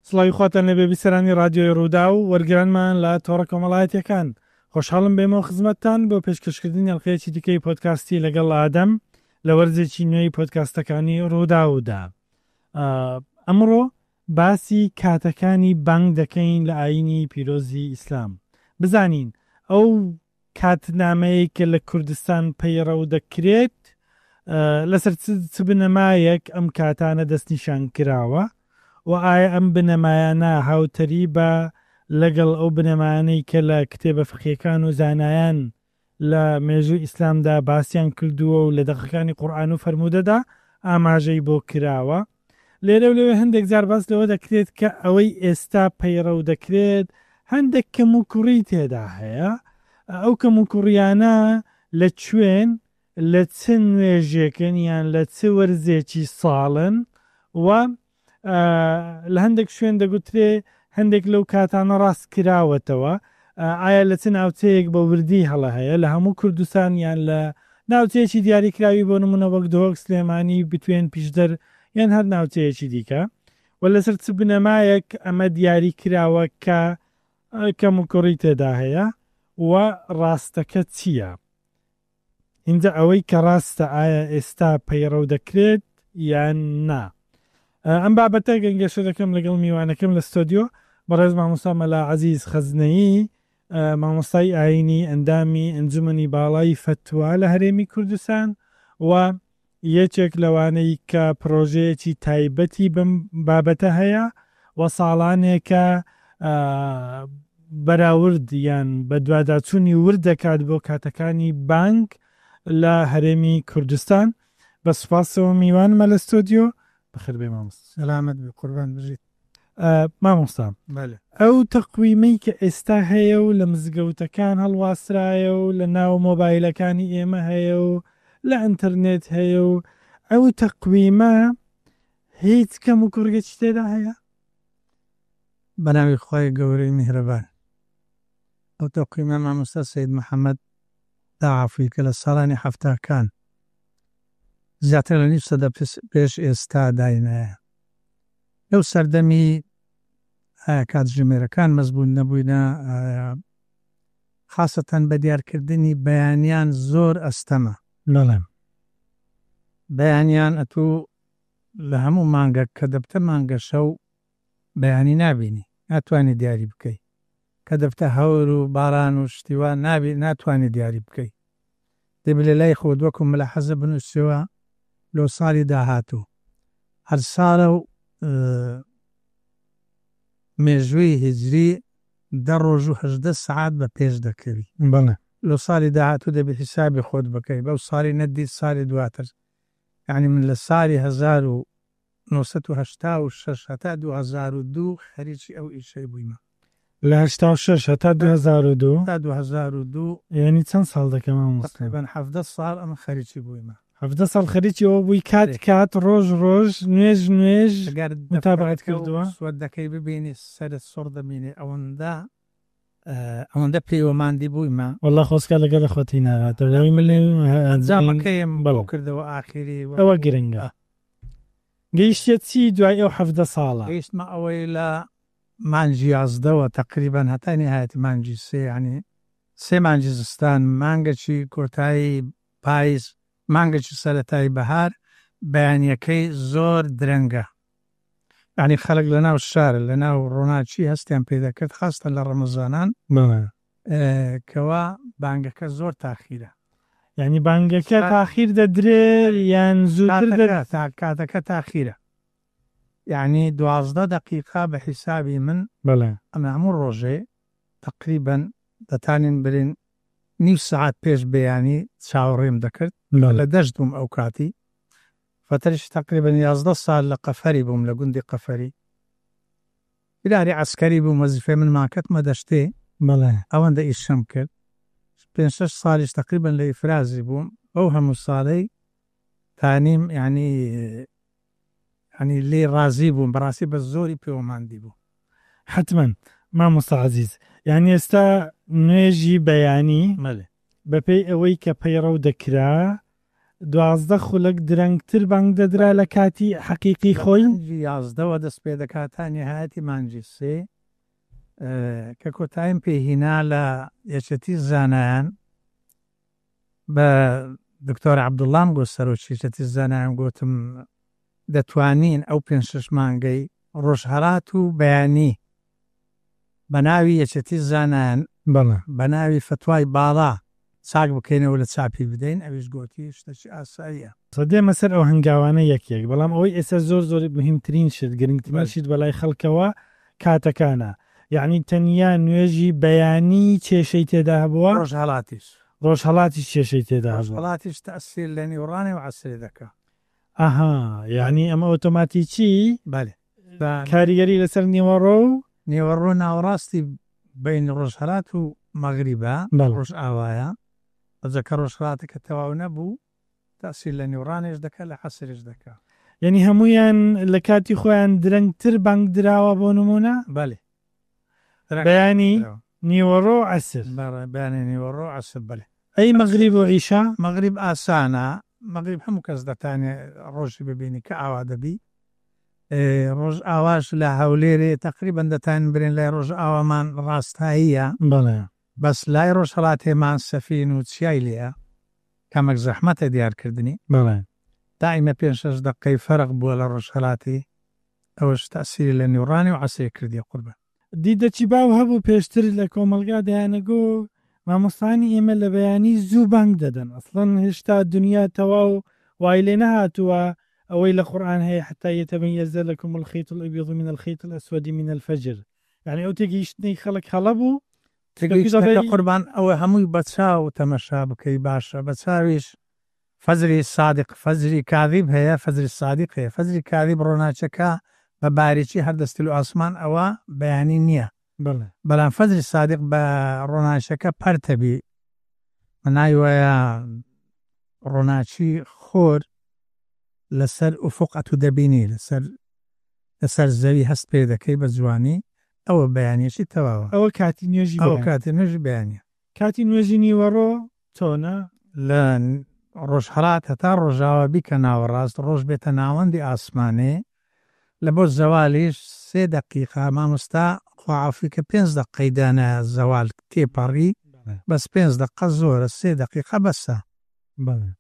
سڵاوی خواتان لەبێ بیسەرانی رادیۆی ڕوودا و وەرگرانمان لە تۆڕە کۆمەڵایەتیەکان خۆشحاڵم بێمەوە خزمەتتان بۆ پێشکەشکردنی ئەڵقەیەکی دیکەی پۆدکاستی لەگەڵ ئادەم لە وەرزێکی نوێی پۆدکاستەکانی ڕووداودا. ئەمڕۆ باسی کاتەکانی بانگ دەکەین لە ئاینی پیرۆزی ئیسلام. بزانین ئەو کاتنامەیە کە لە کوردستان پەیڕەو دەکرێت لەسەر چ بنەمایەک ئەم کاتانە دەستنیشان کراوە و ئایا ئەم بنەمایانە هاوتەری بە لەگەڵ ئەو بنەمایانەی کە لە کتێبە فقیەکان و زانایان لە مێژووی ئیسلامدا باسییان کردووە و لە دەقەکانی قورئان و فەرموودەدا ئاماژەی بۆ کراوە. لێرە و لەوێ هەندێک جار باس لەوە دەکرێت کە ئەوەی ئێستا پەیڕەو دەکرێت هەندێک کەم و کوڕی تێدا هەیە. ئەو کەم و کوڕیانە لە کوێن، لە چ نوێژێکن یان لە چ وەرزێکی ساڵن و لە هەندێک شوێن دەگوترێ هەندێک لەو کاتانە ڕاست کراوەتەوە. ئایا لە چ ناوچەیەک بە وردی هەڵە هەیە لە هەموو کوردستان یان لە ناوچەیەکی دیاریکراوی بۆ نمونە وەک دۆک سلێمانی بتوێن پیشدەر یان هەر ناوچەیەکی دیکە و لەسەر چ بنەمایەک ئەمە دیاری کراوە کە کەم و کوڕی تێدا هەیە و ڕاستەکە چییە؟ اینجا ئەوەی کە ڕاستە ئایا ئێستا پەیڕەو دەکرێت یان نا. ئەم بابەتە گەنگێشە دەکەم لەگەڵ میوانەکەم لە ستۆدیۆ بەڕێز مامۆستا مەلا عەزیز خەزنەیی، مامۆستای ئاینی ئەندامی ئەنجومەنی باڵای فتووا لە هەرێمی کوردستان و یەکێک لەوانەی کە پرۆژەیەکی تایبەتی بەم بابەتە هەیە و ساڵانێکە بەراورد یان بە دواداچوونی ورد دەکات بۆ کاتەکانی بانگ لە هەرێمی کوردستان. بە سوپاسەوە میوانمە لە ستۆدیۆ. بەخێر بێ مامۆستا. سەلامەت بێ، قوربان بژیت. مامۆستا، ئەو تەقویمەی کە ئێستا هەیە و لە مزگەوتەکان هەڵواسترایە و لە ناو مۆبایلەکانی ئێمە هەیە و لە ئینتەرنێت هەیە و ئەو تەقویمە هیچ کەم و کوڕگەی تێدا هەیە؟ بەناوی خۆی گەورەی میهرەبان. ئەو تەقویمە مامۆستا سەید محەممەد داعافی کە لە ساڵانی هەفتاکان زیاتر لە 20 سەدە پێش ئێستا داینایە. لەو سەردەمی کاتژمێرەکان مەزبوون نەبووینە، خاصەتەن بە دیارکردنی بەیانیان زۆر ئەستەمە. بەیانیان ئەتوو لە هەموو مانگە کە دەبتە مانگە شەو بەیانی نابینی، ناتوانانی دیاری بکەی، کە دەبتە هەور و باران و شتیوان ناتوانانی دیاری بکەی. دەبێت لە لای خۆت وەکو مەلا حەزە بنووسیەوە لۆ ساڵی داهاتوو هەر ساڵە و مێژووی هیجری 10 ڕۆژ و 18 سعات بە پێش دەکەوی. لۆ ساڵی داهاتوو دەبێت حیسابی خۆت بکەی، بەو ساڵی نەدی ساڵی دواتر، یعنی من لە ساڵی 1986 هەتا 2002 خەریکی ئەو ئیشەی بوویمە. لە 86 هەتا 2002 یعنی چەند ساڵ دەکەم مامۆستا؟ تقریباً 17 ساڵ ئەمە خەریکی بوویمە. 17 ساڵ خەریکی ئەوە بووی کات ڕۆژ نوێژ متابعەت کردووە. سوود دەکەی ببینی سەرت سۆڕ دەبینی ئەوەندە پەیوەماندی بوویمە. وەڵڵا خۆسکە لەگەڵ خۆتی ناهاتە لەوەی ئەنجامەکەیم بەڵۆ کردەوە ئاخری ئەوە گرنگە. گەیشتێت چی دوای ئەو 17 ساڵە؟ گەیشتمە ئەوەی لە مانجی 11ەوە تقریبان هەتا نهایەتی مانجی 3، ینی 3 مانجی زستان، مانگەکی کۆتایی پاییز، مانگەکی سەرەتایی بەهار، بەیانیەکەی زۆر درەنگە. ینی خەڵک لە ناو شارە لە ناو ڕۆناچی هەستیان پێدەکرد، خاستە لە ڕەمەزانان کەوا بانگەکە زۆر تاخیرە. یعنی بانگەکە تاخیر دەدرێت یان زووتر کاتەکە تاخیرە، یعنی 12 دقیقا بە حیسابی من ئەمە هەموو ڕۆژێ تقریبەن دەتانین برین نیو سعات پێش بەیانی چاوەڕێم دەکرد. لە دەشت بووم ئەو کاتی، فترش تقریبا 11 ساڵ لە قەفەری بووم، لە گوندی قەفەری بیراری عسکەری بووم، وەزیفەی من ماکەتمە دەشتێ ئەوەندە ئیشەم کرد. 5-6 ساڵیش تقریبا لە ئیفرازی بووم. ئەو هەموو ساڵەی تانیم ینی لێ ڕازی بووم، بەڕاستی بە زۆری پەیوەماندی بوو. حتمما مامۆستا عەزیز، یعنی ئێستا نوێژی بەیانی بەپێی ئەوەی کە پەیڕەو دەکرا 12 خولەک درەنگتر بانگ دەدرا لە کاتی حەقیقی خۆی 11ەوە دەست پێ دەکاتانی هاەتی مانجی 3 کە کۆتاییم پێهینا لە یەکەتی زانایان بە دکتۆر عەبدوڵڵام گۆ سەرۆکی یەکەتی زانایان گوتم دەتوانین ئەو 5-6 مانگەی ڕۆژهەڵات و بەیانی بە ناوی یەکەتی زانایان بە ناوی فتوای باڵا چاک بکەینەوە لە چاپی بدەین ئەویش گوتی شتێکی ئاساییە سەدێمە سەر ئەو هەنگاوانە یەکێک بەڵام ئەوەی ئێستا زۆر مهمترین شت گرنگترینشت بەلای خەڵکەوە کاتەکانە یعنی تەنیا نوێژی بەیانی کێشەی تێدا هەبووە ڕۆژهەڵاتی کێشەی تێدا ڕۆژهەڵاتیش تەئسیر لە نیوەڕانی و عەسرێ دەکا ئاها یعنی ئەمە ئۆتۆماتیکی بەڵێ کاریگەری لەسەر نیوەڕۆ و نیوەڕۆ ناوەڕاستی بین ڕۆژهەڵات و مەغریبە ڕۆژ ئاوایە ئەجەکە ڕۆژهەڵاتەکە تەواو نەبوو تەئسیر لە نیوەڕانیش دەکا لە عەسریش دەکا یعنی هەمویان لە کاتی خۆیان درەنگتر بانگ دراوە بۆ نمونە بەڵێ بەیانی نیوەڕۆ عەسر بەیانی نیوەڕۆ عەسر بەڵێ ئەی مەغریب و عیشا مەغریب ئاسانە مەغریب هەموو کەس دەتانێت ڕۆژی ببینی کە ئاوا دەبی ڕۆژ ئاواش لە هەولێرێ تقریبەن دەتان برێن لای ڕۆژ ئاوامان ڕاستاییە بەڵێ بەس لای ڕۆژهەڵاتێمان سەفین و چیای لێە کەمێک زەحمەتە دیارکردنی بەڵێ دائیمە 5-6 دقەی فەرق بووە لە ڕۆژهەڵاتی ئەوەش تەئسیری لە نیوەڕانی و عەسرێ کردی قوربان دیدەچی باو هەبوو پێشتر لە کۆمەلگا دەیانەگۆ مامۆستانی ئێمە لە بەیانی زوو بانگ دەدەن ئەسڵەن هێشتا دنیا تەواو وای لێ نەهاتووە ئەوەی لە قورئان هەیە حتا يتميز لكم الخيط الأبيض من الخيط الأسود من الفجر يعني ئەو تێگەیشتنی خەڵک هەڵە بوو قوربان ئەوە هەمووی بە چاو تەمەشا بکەی باشە بە چاویش فەجری صادق فەجری کاذب هەیە فەجری صادق هەیە فەجری کاذب ڕۆناچەکە بە باریکی هەردەستی و ئاسمان ئەوە بەیانی نییە بەڵام فەجری صادق بە ڕۆناچەکە پەرتەبی نایوایە ڕۆناچی خۆر لەسەر ئوفقەت و دەبینی لەسەر زەوی هەست پێ دەکەی بە جوانی ئەوە بەیانیشی تەواوە ئەوە کاتی نوێژی ئەوە کاتی نوێژی بەیانە کاتی نوێژی نیوەڕۆ تۆنە لە ڕۆژهەڵات هەتا ڕۆژاوە بیکە ناوەڕاست ڕۆژ بێتە ناوەندی ئاسمانێ لە بۆ زەوالیش 3 دقیقا مامۆستا خواعافی کە 5 دقەی دانە زەوال تێپەڕی بەس 5 دقە زۆرە 3 دقیقا بەسە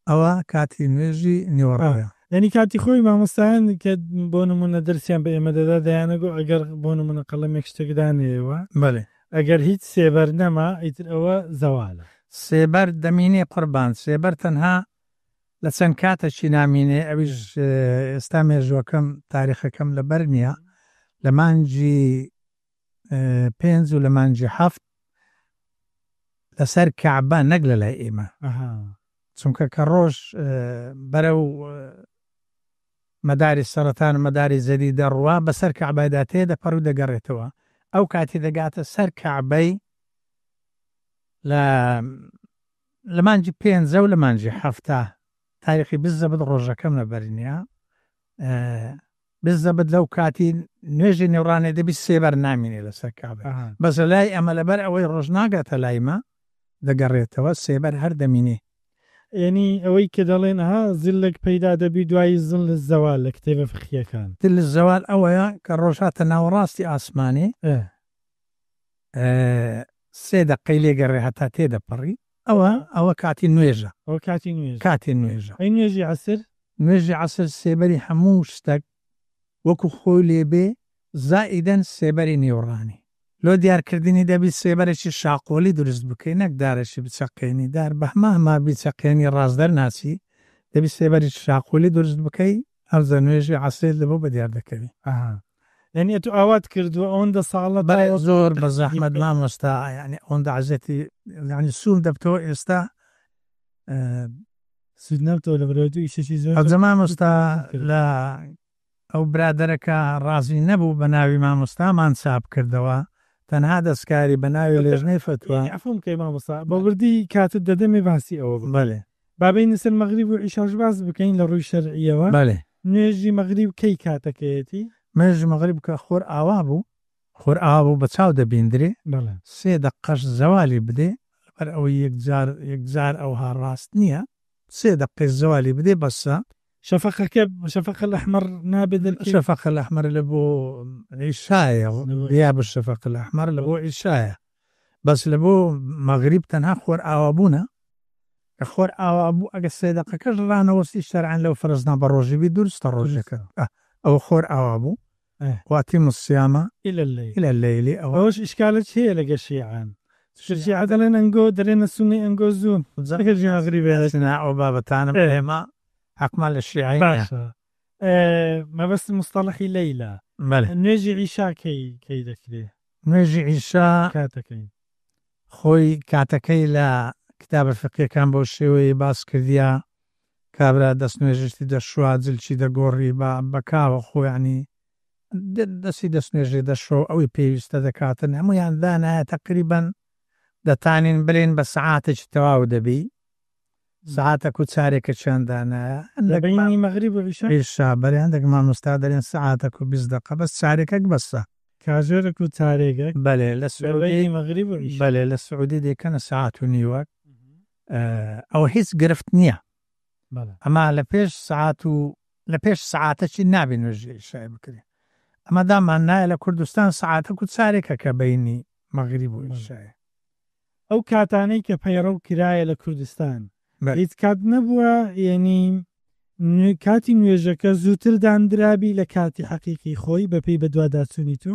ئەوە کاتی نوێژی نیوەڕۆیە یعنی کاتی خۆی مامۆستایان کە بۆ نمونە دەرسیان بە ئێمە دەدا دەیانەگۆ ئەگەر بۆ نمونە قەڵەمێک شتێکدانێەوە بەڵێ ئەگەر هیچ سێبەر نەما ئیتر ئەوە زەوالە سێبەر دەمینێ قوربان سێبەر تەنها لە چەند کاتەکی نامینێ ئەویش ئێستا مێژوەکەم تاریخەکەم لەبەر نییە لە مانجی 5 و لە مانجی 7 لەسەر کەعبە نەک لە لای ئێمە چونکە کە ڕۆژ بەرە و مەداری سەرەتان مەداری زەدی دەڕوا بەسەر کەعبەدا تێ دەپەڕ و دەگەڕێتەوە ئەو کاتی دەگاتە سەر کەعبەی لە مانجی 5 و لە مانجی 7 تاریخی بزەبت ڕۆژەکەم لەبەرنیە بزەبت لەو کاتی نوێژی نێوڕانێ دەبی سێبەر نامینێ لەسەر کەعبە بەس لای ئەمە لەبەر ئەوەی ڕۆژ ناگاتە لایمە دەگەڕێتەوە سێبەر هەر دەمینێ یعنی ئەوەی کە دەڵێن ئەها زلێک پەیدا دەبی دوای زل زەوال لە کتێبە فقهیەکان دل زەوال ئەوەیە کە ڕۆژاتە ناوەڕاستی ئاسمانێ 3 دقەی لێگەڕێ هەتا تێدەپەڕی ئەوە کاتی نوێژە ئەو کاتی نوێژە ئەی نوێژی عەسر نوێژی عەسر سێبەری هەموو شتێک وەکو خۆی لێبێ زائیدەن سێبەری نێوڕانی لۆ دیارکردنی دەبی سێبەرێکی شاقۆلی دروست بکەی نەک دارێکی بچەقێنی دار بەهما هەما بیچەقێنی ڕازدەر ناچی دەبی سێبەری شاقۆلی دروست بکەی ئەوزە نوێژی عەسر لەبۆ بە دیار دەکەوی یعنی تو ئاوات کردووە ئەوەندە ساڵە زۆر بە زەحمەت مامۆستا یعنی ئەوەندە عەزەتی یعنی سوود دەبتەوە ئێستا سود نەبتەوە لە بەرەوەی ئیشەکی زۆر ئەوجە مامۆستا لە ئەو برادەرەکە ڕازی نەبوو بە ناوی مامۆستامان چاپ کردەوە تەنها دەستکاری بە ناوی لێژنەی فتووە ئەفۆم کەی مامۆستا بە وردی کاتت دەدەمێ باسی ئەوە بەڵێ بابەی نسل مەغریب و عیشاش باس بکەین لە ڕووی شەرعیەوە بەڵێ نوێژی مەغریب کەی کاتەکەیەتی مێژی مەغریب کە خۆر ئاوا بوو بە چاو دەبیندرێ 3 دقەش زەوالی بدێ بەر ئەوەی یەکجار ئەوها ڕاست نییە سێ دقەی زەوالی بدێ بەسە شفق الأحمر نابذ الشفق الأحمر اللي بو عشاية غياب الشفق الأحمر اللي بو عشاية بس اللي بو مغرب تنها خور أوابونا خور أوابو أجا السيدة كجرانا وسي شرعا لو فرزنا بروجي بدرس الروجك أو خور أوابو وأتم الصيام إلى الليل أوش إشكالك هي لقى الشيعان الشيعة دلنا نقول درينا السني نقول زون ذكر غريبة سنا وبابا تانا بهما أكمل الشيعين باشا ما بس مصطلحي ليلى بله نجي عشاء كي ذكري نجي عشاء كاتكين خوي كاتكي لا كتاب الفقه كان بوشيوي باس كرديا كابرا دس نجي دشوا زلشي دغوري بكاو خو يعني دس نجي دشوا أو بيست ذكاتن هم يعني ذانا تقريبا دتانين بلين بساعاتك تواود بي ساعاتك وتسارك شاندانا عندك بين مغرب وعشاء بلي عندك ما مستعدلين ساعاتك وبيصدق بس ساركك بس كاجرك وتاريخك بلي للسعودي مغرب وعشاء بلي للسعودي دي كان ساعات ونيوك أو حس قرفتنيا بلى أما لبيش ساعاتك النابي نرجع الشاي بكري أما دام أنها إلى كردستان ساعاتك وتساركك بيني مغرب وعشاء أو كاتاني كبيرو كراية لكردستان هیچ کات نەبووە ینی کاتی نوێژەکە زووتر دانرابی لە کاتی حەقیقی خۆی بەپێی بە دوواداچوونی تو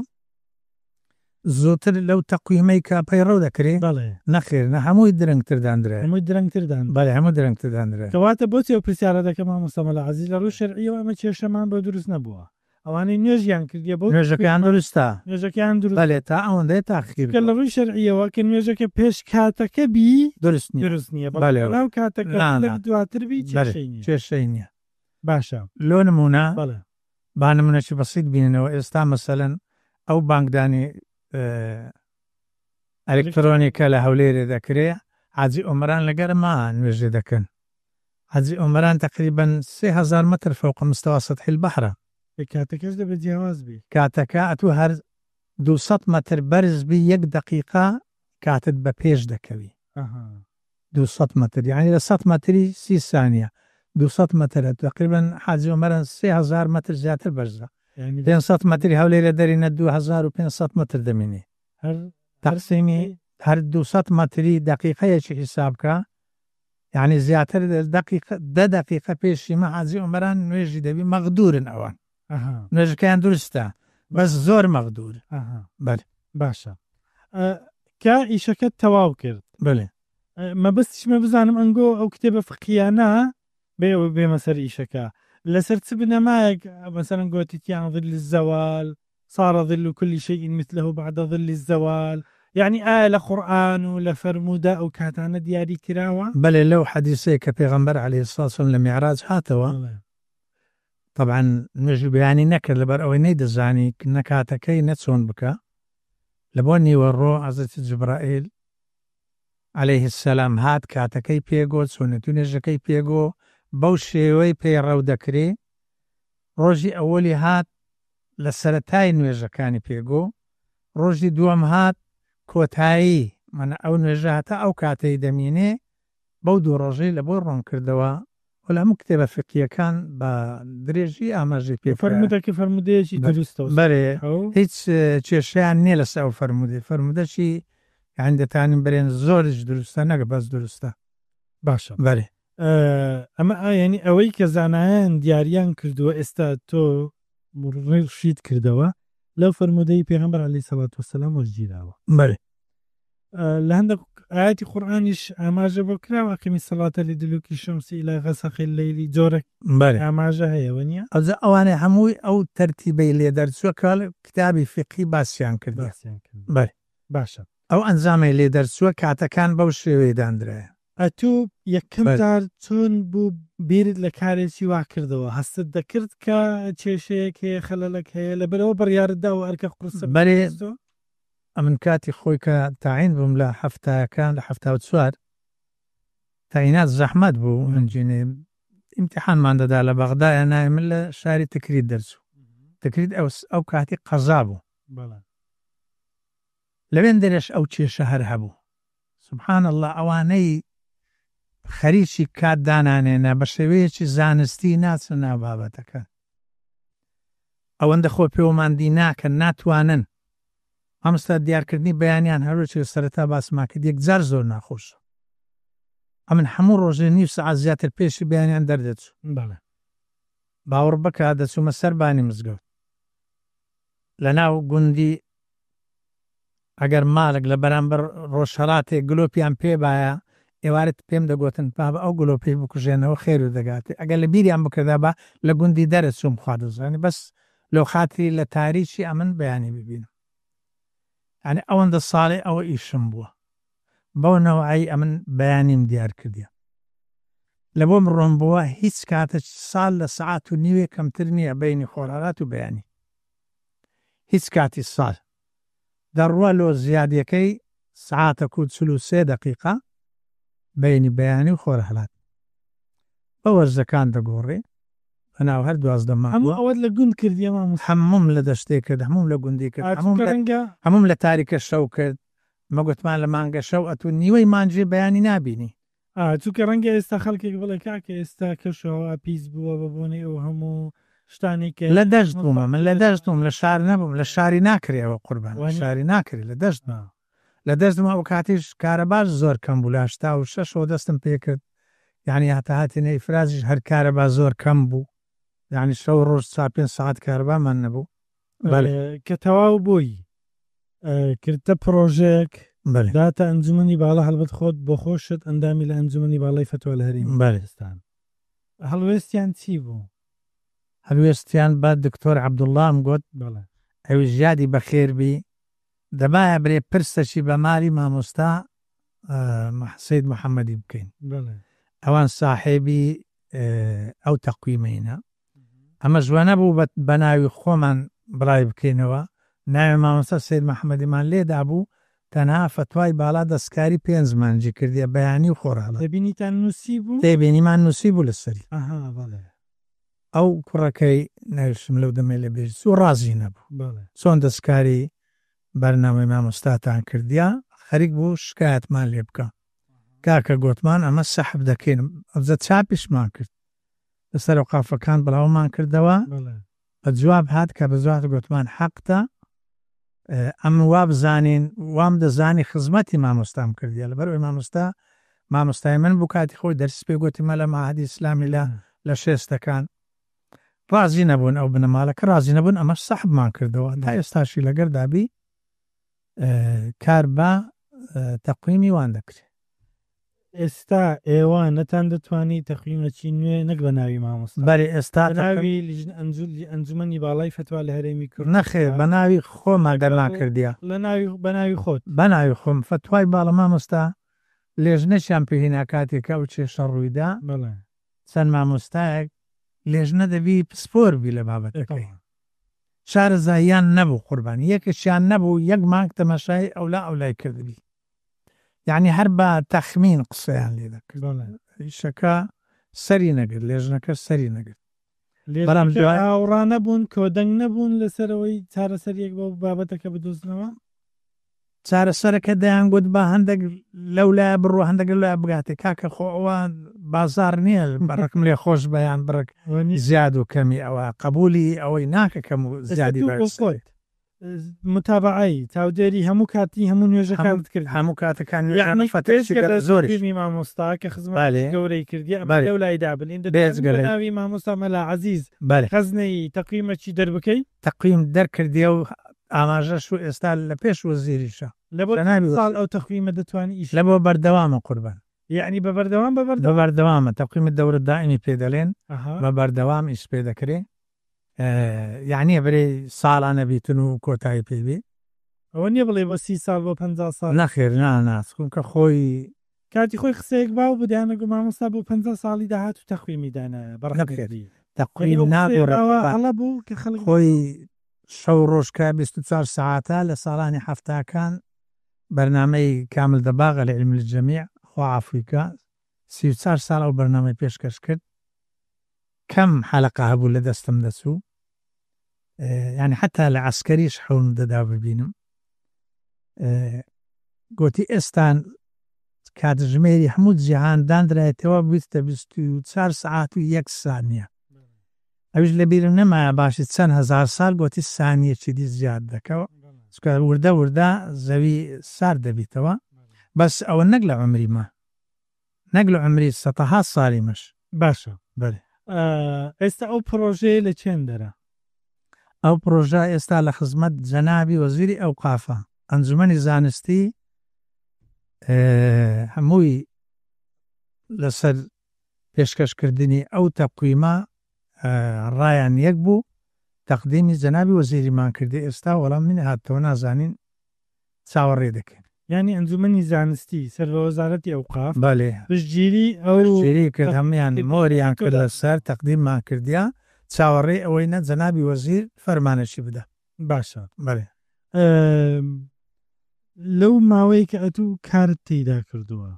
زووتر لەو تەقویمەی کە پەیڕەو دەکرێت بەڵێ نەخێر نە هەمووی درەنگتر دانرێت هەمووی درەنگتر دان بەڵێ هەموو درەنگتر دانرێت کەواتە بۆ تێو پرسیارە دەکەم مامۆستا عەزیز لە ڕوو شەرعیەوە ئەمە کێشەمان بۆ دروست نەبووە ئەوانەی نوێژیان کردیە بۆ نوێژەکەیان دروستە نوێژەکەیان دروست بەڵێ تا ئەوەندەی تاخیر کە لە ڕووی شەرعیەوە کە نوێژەکە پێش کاتەکە بی دروست نیە دروست نییە بەڵێ بەڵاو کاتەکە دواتر بی کێشەی نییە باشە لۆ نمونە بەڵێ با نمونەی بەسیط بینەوە ئێستا مەسەلەن ئەو بانکدانی ئەلکترۆنیکە لە هەولێرێ دەکرێت حاجی ئۆمەران لەگەرما نوێژێ دەکەن حاجی ئۆمەران تقریبا 3000 متر فوق مستوى سطح البحر کاتەکەش دەبێت جیاواز بی کاتەکە ئەتوو هەر 200 متر بەرز بی 1 دقیقا کاتت بە پێش دەکەوی 200 متر یعنی لە 100 متری 30 ثانیە 200 متر تقریبا حاجی ئۆمەران 3000 متر زیاتر بەرزە 500 متری هەولێرە دەرینە 2500 متر دەمێنێ تەقسیمی هەر 200 متری دقیقەیەکی حسابکە یعنی زیاتر دقیقە 10 دقیقە پێشیمە حاجی ئۆمەران نوێژی دەبی مەغدورن ئەوان نوێژەکەیان دروستە بەس زۆر مەغدور بەڵێ باشە کە ئیشەکەت تەواو کرد بڵێ مەبەستیشمە بزانم ئەنگۆ ئەو کتێبە فقیانە بێەوە بێمە سەر ئیشەکە لەسەر چ بنەمایەک مەسەرەن گوتیان ظل الزەوال صار ظل كل شيء مثله بعد ظل الزوال يعني آل قرآن ولا فرمودا أو كاتانا دياري كراوة بل لو حديثي كبيغمبر عليه الصلاة والسلام لمعراج هاتوا طبعا نجي يعني نكر لبر أو نيد الزاني نكاتكي نتسون بك لبوني ورو عزت جبرائيل عليه السلام هات كاتكي بيغو سونتو نجكي بيغو بوشيوي بيرو دكري روجي أولي هات لسرتاي نوێژەکانی پێگۆ ڕۆژی دووەم هات کۆتایی منە ئەو نوێژە ئەو کاتەی دەمێنێ بەو دوو ڕۆژەی لە بۆ ڕوون کردەوە و لە هەموو کتێبە فقیەکان بە درێژی ئاماژەی پێ فەرمودەکە فەرمودەیەکی دروستە بەرێ هیچ کێشەیان نییە لەسەر ئەو فەرمودەشی یان دەتانین بەرێن زۆرش دروستە نەگە بەس دروستە باشە بەرێ ئەمە ینی ئەوەی کە زانایان دیاریان کردووە ئێستا تۆ ڕێشید کردەوە لەو فەرمودەی پێغەمبەر عەلەیهی سەڵات وەسەلام وەرگیراوە بەڵێ لە هەندێک ئاەتی قورئانیش ئاماژە بۆ کراوە ئەقیمی سەڵاتە لدلوکی الشەمسی إلى غەسەقی اللەیلی جۆرە ئاماژە هەیەوە نییە ئەوانە هەمووی ئەو تەرتیبەی لێ دەرچووە کاڵ کتابی فقی باسییان کرد بەڵێ باشە ئەو ئەنجامی لێ دەرچووە کاتەکان بەو شێوەیە دانرایە ئەتوو یەکەم جار چۆن بوو بیرت لە کارێکی وا کردەوە هەستت دەکرد کە کێشەیەک هەیە خەلەلێک هەیە لەبەرەوە بڕیارتدا و ئەرکە قورسە بەرێ ئەمن کاتی خۆی کە تاعین بووم لە هەفتەکان لە 74 تاینات زەحمەت بوو ئەنجینێ ئیمتیحانمان دەدا لە بەغدایە نای من لە شاری تکرید دەرچوو تکرید ئەو کاتی قەزا بوو لەوێن دەرێش ئەو کێشە هەر هەبوو سبحان الله ئەوانەی خەریکی کات دانانێنە بە شێوەیەکی زانستی ناچن ناو بابەتەکە ئەوەندە خۆ پێوەماندی ناکەن ناتوانن ئەمستا دیارکردنی بەیانیان هەروەکی سەرەتا باسماکرد یەکجار زۆر ناخۆشە ئەمن هەموو ڕۆژێ نیو سەعات زیاتر پێشی بەیانیان دەردەچوو باوەڕ بکە دەچوومە سەربانی مزگەوت لە ناو گوندی ئەگەر ماڵک لە بەرامبەر ڕۆژهەڵاتێک گلۆپیان پێ باە ئێوارت پێم دەگوتن پا ئەو گلۆپی بکوژێنەوە خێر و دەگاتێ ئەگەر لە بیریان بکردا بە لە گوندی دەرەچووم خوادەزانی بەس لەو خاتری لە تاریکی ئەمن بەیانی ببینم ئەنی ئەوەندە ساڵێ ئەوە ئیشم بووە بەو نەوەی ئەمن بەیانیم دیار کردیە لە بۆ مڕۆم بووە هیچ کاتە ساڵ لە سەعات و نیوێ کەمتر نییە بینی خۆرهالات و بەیانی هیچ کاتی ساڵ دەڕوە لۆ زیادیەکەی سعاتە و 43 دقیقا بینی بەیانی و خۆرهەڵات بە وەرزەکان دەگۆڕێ بەناو هەر 12 مانگ ئەوەت لە گوند کردی هەموم لە دەشتێک کرد هەموم لە گوندی کرد هەموم لە تاریکە شەو کرد مەگوتمان لە مانگە شەو ئەتو نیوەی مانجێ بەیانی نبینی چووکە ڕەنگە ئێستا خەڵکێک بڵێ کاکە ئێستا کەشەوە پیس بووە بەبوونی ئەو هەموو شتانێکە لە دەشت بوومە من لە دەشتم لە شار نەبووم لە شاری ناکرێەوە قوربان شاری ناکری لە دەشت لە دەستمە ئەو کاتیش کارە باش زۆر کەم بوو لە 86 دەستم پێ کرد یعنی هەتا هاتینەی فرازیش هەر کارە با زۆر کەم بوو یعنی شەو ڕۆژ 4-5 ساعت کارەبامان نەبوو کە تەواو بووی کردتە پرۆژێک داتە ئەنجومنی باڵا هەڵبەت خۆت بۆ خۆشت ئەندامی لە ئەنجومنی باڵای فتوە لە هەرێمی بەرستان هەڵوێستیان چی بوو؟ هەلوێستیان بە دکتۆر عەبدوڵڵام گوت ئەوی ژیادی بەخێربی دەبایە برێ پرسەشی بە ماری مامۆستا سەید محەممەدی بکەین ئەوان ساحێبی ئەو تەقویمەینە ئەمە جوانە بوو بە ناوی خۆمان بڕای بکەینەوە ناوی مامۆستا سەید محەممەدیمان لێدا بوو تەنها فتوای باڵا دەستکاری 5 مانجی کردیە بەیانی و خۆراڵە دەبینیتان نووسی بوو دەبینیمان نووسی بوو لەسەری ئەو کوڕەکەی نەوشم لەو دەمێ لە بێژ و ڕازی نەبوو چۆن دەستکاری بەرنامەی مامۆستاتان کردیا خەریک بوو شکایەتمان لێ بکە کاکە گوتمان ئەمە سەحب دەکەین ئەوزە چاپیشمان کرد لەسەر و قافەکان بڵاومان کردەوە بە جواب هات کە بەزوات گوتمان حەقتە ئەم وا بزانین وام دەزانی خزمەتی مامۆستام کردیە لەبەرەوەی مامۆستای من بوو کاتی خۆی دەرس پێ گوتی مە لە مەعهەدی ئیسلامی لە شێستەکان ڕازی نەبوون ئەو بنەماڵەکە ڕازی نەبوون ئەمە سەحبمان کردەوە تا ئێستاشی لەگەر دابی کار بە تەقویمی وان دەکرێت ئێستا ئێوان نەتان دەتوانی تەقویمەکی نوێ نەک بە ناوی مامۆستا بەێ ئێستا ناوی ئەنجومەنی باڵای فتوە لە هەرێمی کرد نەخێر بە ناوی خۆمان دەرنا کردیا بە ناوی خۆت بە ناوی خۆم فتوای باڵە مامۆستا لێژنەشیان پێهینا کاتێکە و کێشە ڕوویدا چەند مامۆستایەک لێژنە دەبی پسپۆربی لە بابەتەکەی شارەزاییان نەبوو قوربان یەکشیان نەبوو یەک مانگ تەماشای ئەولای کردبی یعنی هەر بە تەخمین قسەیان لێ دەکرد شەکە سەری نەگرت لێژنەکە سەری نەگرت بەڵام ئاوڕا نەبوون کۆدەنگ نەبوون لەسەرەوەی چارەسەریەک بۆ بابەتەکە بدۆزنەوە چارەسەرەکە دەیانگوت بە هەندێک لەولای بڕوە هەندێک لای بگاتێ کاکە خۆ ئەوە بازار نییە بەڕکم لێ خۆش بەیان بڕک زیاد و کەمی ئەوە قبولی ئەوەی ناکەکەم و زیادی خۆیت متابعی چاودێری هەموو کاتی هەموو نوێژەکانت کرد هەموو کاتەکان زۆری مامۆستا کە خزمەت گەورەی کردی لەولای دابلین دەبێت مامۆستا مەلا عەزیز خەزنەی تەقویمەکی دەربکەی تەقویم دەرکردیە و ئاماژەش و ئێستا لە پێش وەزیریشە لە بۆ ساڵ ئەو تەقویمە دەتوانی ئیش لە بۆ بەردەوامە قوربان یعنی بە بەردەوام بەبەردەوامە تەقویمت دەورە دائمی پێ دەڵێن بە بەردەوام ئیش پێ دەکرێت یعنی بەرێ ساڵانە بیتن و کۆتایی پێبێ ئەوە نییە بڵێ بە 30 ساڵ بۆ 50 ساڵ نەخێر ناسکوم کە خۆی کاتی خۆی قسەیەک باو بدیانەگو مامۆستا بۆ 50 ساڵی داهات و تەقویمیدانە بەڕخێری تەقویم ناگۆڕەوە بوو کە خەڵک خۆی شەو ڕۆژکە 24 ساعتە لە ساڵانی هەفتاکان بەرنامەی کامل دەباغە لە علم الجەمیع خوا عەفویکە 34 ساڵ ئەو بەرنامەی پێشکەش کرد کەم حەلەقە هەبوو لە دەستم دەچوو یعنی حتا لە عەسکەریش حەون دەدا ببینم گوتی ئێستان کاتژمێری هەموو جیهان دانرایەتەوە بیستە 24 ساعت و 1 سانیە ئەوش لە بیرم نەمایە باشی چەند هزار سال بۆتی سانیەکی دی زیاد دەکەوە وردە وردە زەوی سار دەبیتەوە بەس ئەوە نەک لە عمریمە نەک لە عمری سەتەها ساڵیمەش باشە بەێ ئێستا ئەو پرۆژەیە لە چێندەرە ئەو پرۆژە ئێستا لە خزمەت جەنابی وەزیری ئەوقافە ئەنجومەنی زانستی هەمووی لەسەر پێشکەشکردنی ئەو تەقویمە ڕایان یەک بوو تەقدیمی جەنابی وەزیریمان کردی ئێستا وەڵام من هاتەوە نازانین چاوەڕێ دەکەین ینی ئەنجومەنی زانستی سەر بە وەزارەتی ئەوقاف بالێ پشتگیری ئەو شێری کرد هەمویان مۆریان کرد لەسەر تەقدیممان کردیا چاوەڕێ ئەوەی نە جەنابی وەزیر فەرمانەشی بدە باشە بەێ لەو ماوەی کە ئەتوو کارت تێیدا کردووە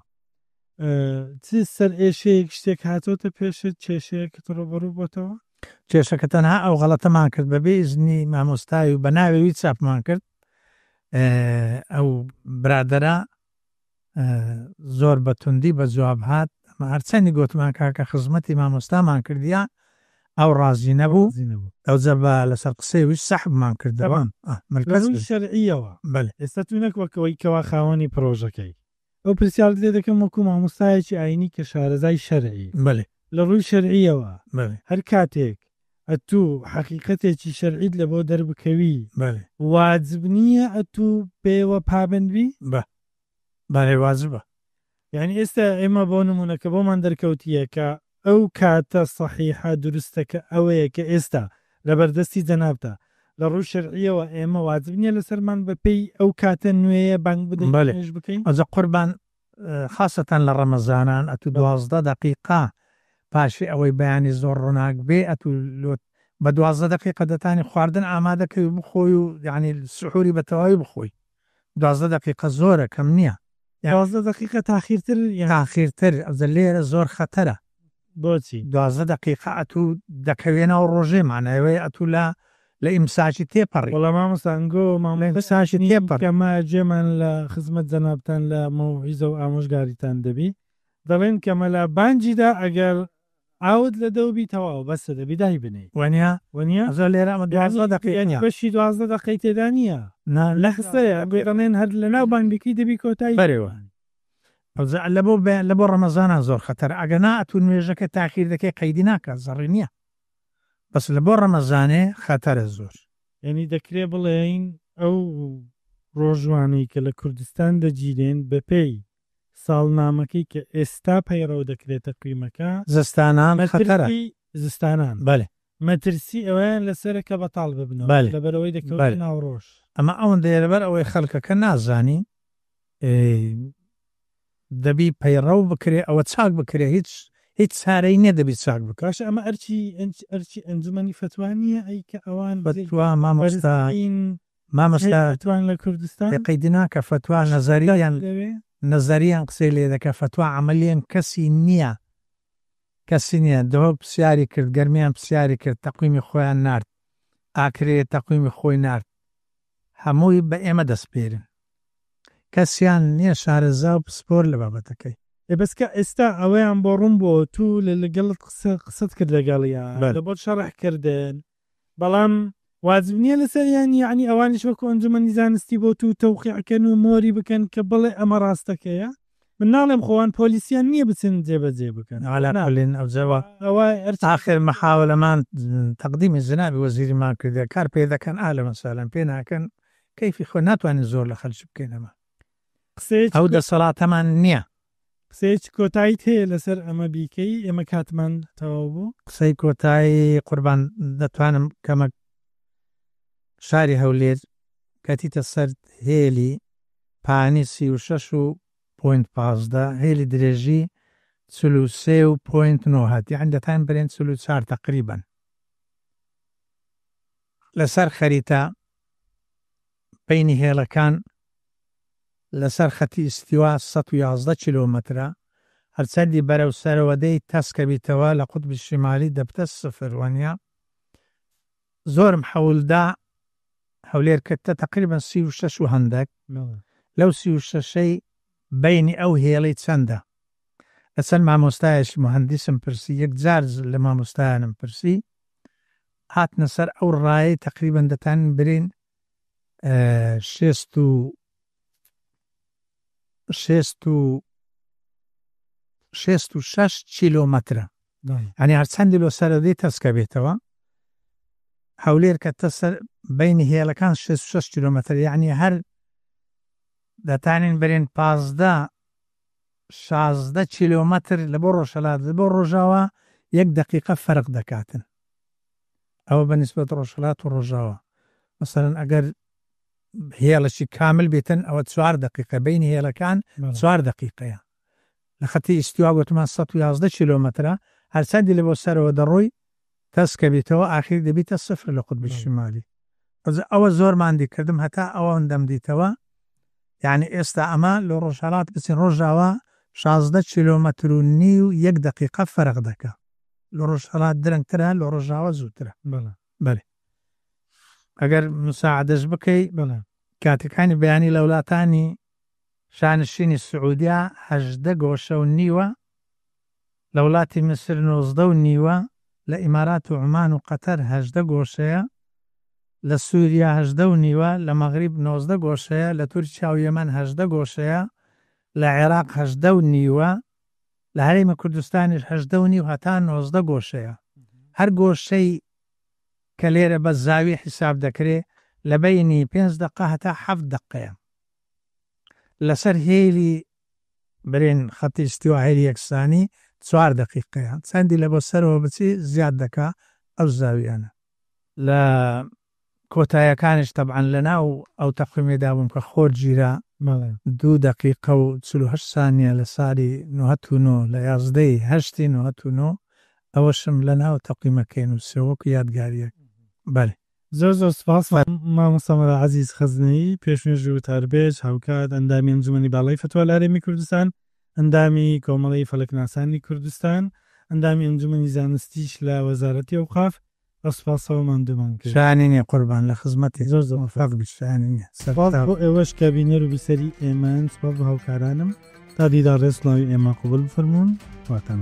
چ سەر ئێشەیەک شتێک هاتۆتە پێشت کێشەیەکت ڕۆبەڕوو بۆتەوە کێشەکە تەنها ئەو غەڵەتەمان کرد بەبێ ئیزنی مامۆستای و بە ناوێوی چاپمان کرد ئەو برادەرە زۆر بەتوندی بە جواب هات ئەمە هەرچەندی گوتمان کاکە خزمەتی مامۆستامان کردیا ئەو ڕازی نەبوو ئەو جەبە لەسەر قسەیوی سەحبمان کردەوە شەرعیەوە بەێ ئێستا تو نەکوەکەوەی کەوا خاوەنی پرۆژەکەی ئەو پرسیار لێ دەکەم وەکو مامۆستایەکی ئاینی کە شارەزای شەرعی بەێ لە ڕووی شەرعیەوە بەێ هەر کاتێک ئەتوو حەقیقەتێکی شەرعیت لە بۆ دەربکەوی بەێ واجب نییە ئەتوو پێوە پابندبی بەێ واجبە یعنی ئێستا ئێمە بۆ نمونونەکە بۆمان دەرکەوتیە کە ئەو کاتە سەحیحە دروستەکە ئەوەیە کە ئێستا لە بەردەستی جەنابتە لە ڕوو شەرعیەوە ئێمە واجب نییە لەسەرمان بەپێی ئەو کاتە نوێیە بانگ بدەین بکەین ئەجە قوربان خاصەتەن لە ڕەمەزانان ئەتوو 12 دقیقا پاشی ئەوەی بەیانی زۆر ڕۆناک بێ ئەتوو بە 12 دقیقە دەتانی خواردن ئامادەکەی بخۆی و یعنی سحوری بە تەواوی بخۆی 12 دقیقە زۆرە کەم نییە 12 دقیقە تاخیرتر ئەزە لێرە زۆر خەتەرە بۆچی 12 دقیقە ئەتوو دەکەوێنەوە ڕۆژێمانەوەی ئەتوو لە ئیمساچی تێپەڕی وەڵا مامۆستانگۆ مامۆستاشی تێپەڕکەمە جێمان لە خزمەت جەنابتان لە مەوعیزە و ئامۆژگاریتان دەبی دەڵێن کەمە لە بانجیدا ئەگەر ئاوت لە دەوبی تەواو بەسە دەبی دای بنێ وەنیە زۆر لێرە ئەمە 12 دقیقە بەشی 12 دقیقەی تێدا نییە لە خستەیە بێڕێن هەر لە ناو بانگێکی دەبی کۆتایی بەرەوە لە بۆ ڕەمەزانە زۆر خەتەر ئەگەنا ئەتوو نوێژەکە تاخیر دەکەی قەیدی ناکات زەڕی نییە بەس لە بۆ ڕەمەزانێ خەتەرە زۆر یعنی دەکرێ بڵێین ئەو ڕۆژوانەی کە لە کوردستان دەگیرێن بەپێی ساڵنامەکەی کە ئێستا پەیڕەو دەکرێتە قیمەکە زستانان خەتەرە زستانان بەێ مەترسی ئەویان لەسەرەکە بەتاڵ ببنەوە لەبەرەوەی دەکەوت ناو ڕۆژ ئەمە ئەوەن دەیەرەبەر ئەوەی خەڵکەکە نازانی دەبی پەیڕەو بکرێ ئەوە چاک بکرێ هیچ چارەی نیە دەبی چاک بکاش ئەمە ئەرچی ئەنجومەنی فتوانیە ئەیکە ئەوان بەتوا مامۆستاتوان لە کوردستان قەیدنا کە فتوا نەزەریان نەزەریان قسەی لێ دەکە فتوا عملیان کەسی نییە دەوە پرسیاری کرد گەرمیان پرسیاری کرد تەقویمی خۆیان نارد ئاکرێت تەقویمی خۆی نارد هەمووی بە ئێمە دەستپێرن کەسیان نییە شارەزا و پسپۆر لە بابەتەکەی بەسکە ئێستا ئەوەیان بۆ ڕوون بۆ تو لەگەڵت قسەت کرد لەگەڵیان لە بۆ شەڕحکردن بەڵام واجب نییە لەسەریان یعنی ئەوانیش وەکو ئەنجومەنی زانستی بۆ تو تەوقیعکەن و مۆری بکەن کە بڵێ ئەمە ڕاستەکەیە من ناڵێم خۆوان پۆلیسیان نییە بچن جێبەجێ بکەن ئالین ئەوجەوە ئاخر مەحاولەمان تەقدیمی جەنابی وەزیریمان کردە کار پێ دەکەن ئالە مەسالەن پێ ناکەن کەیفی خۆ ناتوانین زۆر لە خەلچ بکەینەمە ئەو دەسەڵاتەمان نییە قسەیەکی کۆتاییت هەیە لەسەر ئەمە بیکەی ئێمە کاتمان تەواو بوو قسەی کۆتایی قوربان دەتوانم کەمە شاری هەولێر کەتیتە سەر هێلی پانی 36.15 هێلی درێژی 43.9 هاتی عندەتان برێن 44 تقریبا لەسەر خەریتە بینی هێڵەکان لەسەر خەتی ئیستیوا 111 کیلۆمەترە هەرچەندی بەرەو سەرەوەدەی تەسکە بیتەوە لە قوتبی شیمالی دەبتە سفر وانیا زۆرم حەولدا هەولێر کردە تقریبا 36 و هەندێک لەو 36ەی بینی ئەو هێڵەی چەندە لەسەر مامۆستایش مهندسم پرسی یەک جار لە مامۆستایانم پرسی هاتنە سەر ئەو ڕایەی تقریبەن دەتانن برین 66 کیلۆمەترە ئەنی هەرچەندی لۆ سەرەدەی تەسکە بێتەوە هەولێر کە تەسەر بینی هێڵەکان 66 کیلۆمەتر یعنی هەر دەتانین برین 15-16 کیلۆمەتر لە بۆ ڕۆژهەڵات بۆ ڕۆژاوە 1 دقیقە فەرق دەکاتن ئەوە بەنسبەت ڕۆژهەڵات و ڕۆژاوە مەسەڵەن ئەگەر هێڵەشی کامل بێتن ئەوە 4 دقیقە بینی هێڵەکان 4 دقیقەیە لە خەتی ئیستیوا گوتمان 111 کیلۆمەترە هەرچەندی لە بۆ سەرەوە دەڕۆی تەسکە بێتەوە ئاخیر دەبێتە سفر لە قوتبی شمالی ئەوە زۆرمان دیکردم هەتا ئەوەندەم دیتەوە یعنی ئێستا ئەمە لە ڕۆژهەڵات بچین ڕۆژاوە 16 کیلۆمەتر و نیو 1 دقیقە فەرق دەکا لە ڕۆژهەڵات درەنگترە لە ڕۆژاوە زووترە بەڵێ ئەگەر مساعدەش بکەی کاتەکانی بەیانی لە وڵاتانی شانشینی سعودیا 18 گۆشە و نیوە لە وڵاتی مسر 19 و نیوە لە ئیمارات و عومان و قەتەر 18 گۆشەیە لە سووریا 18 و نیوە لە مەغریب 19 گۆشەیە لە تورکیا و یەمەن 18 گۆشەیە لە عێراق 18 و نیوە لە هەرێمە کوردستانیش 18 و نیو هەتا 19 گۆشەیە هەر گۆشەی کە لێرە بە زاوی حساب دەکرێت لە بینی 5 دقە هەتا 7 دقەیە لەسەر هێلی برێن خەتی ئیستیوا هێلی یەکسانی 4 دقیقەیە چەندی لە بۆ سەرەوە بچی زیاد دەکا ئەو زاویانە لە کۆتاییەکانش تەبعەن لەناو ئەو تەقویمێدا بووم کە خۆر گیرە 2 دقیقە و 48 سانیە لە ساڵی 99 لە 11 هەشتی 99 ئەوەشم لەناو تەقویمەکەی نووسەوەکو یادگاریە بەێ زۆر سپاس مامۆستا عەزیز خەزنەی پێشمێژ و تاربێژ هاوکات ئەندامی ئەنجومەنی باڵای فتوە لە هەرێمی کوردستان ئەندامی کۆمەڵی فەلەکناسانی کوردستان ئەندامی ئەنجومەنی زانستیش لە وەزارەتی ئەوقاف سپاسەوەمان دومان کرد شانینێ قوربان لە خزمەتی زۆر موفق بیت شانینێ سپاس بۆ ئێوەش کە بینەر و بیسەری ئێمەن سپاس بە هاوکارانم تا دیدار ڕێسڵاوی ئێمە قوبڵ بفەرمونون واتان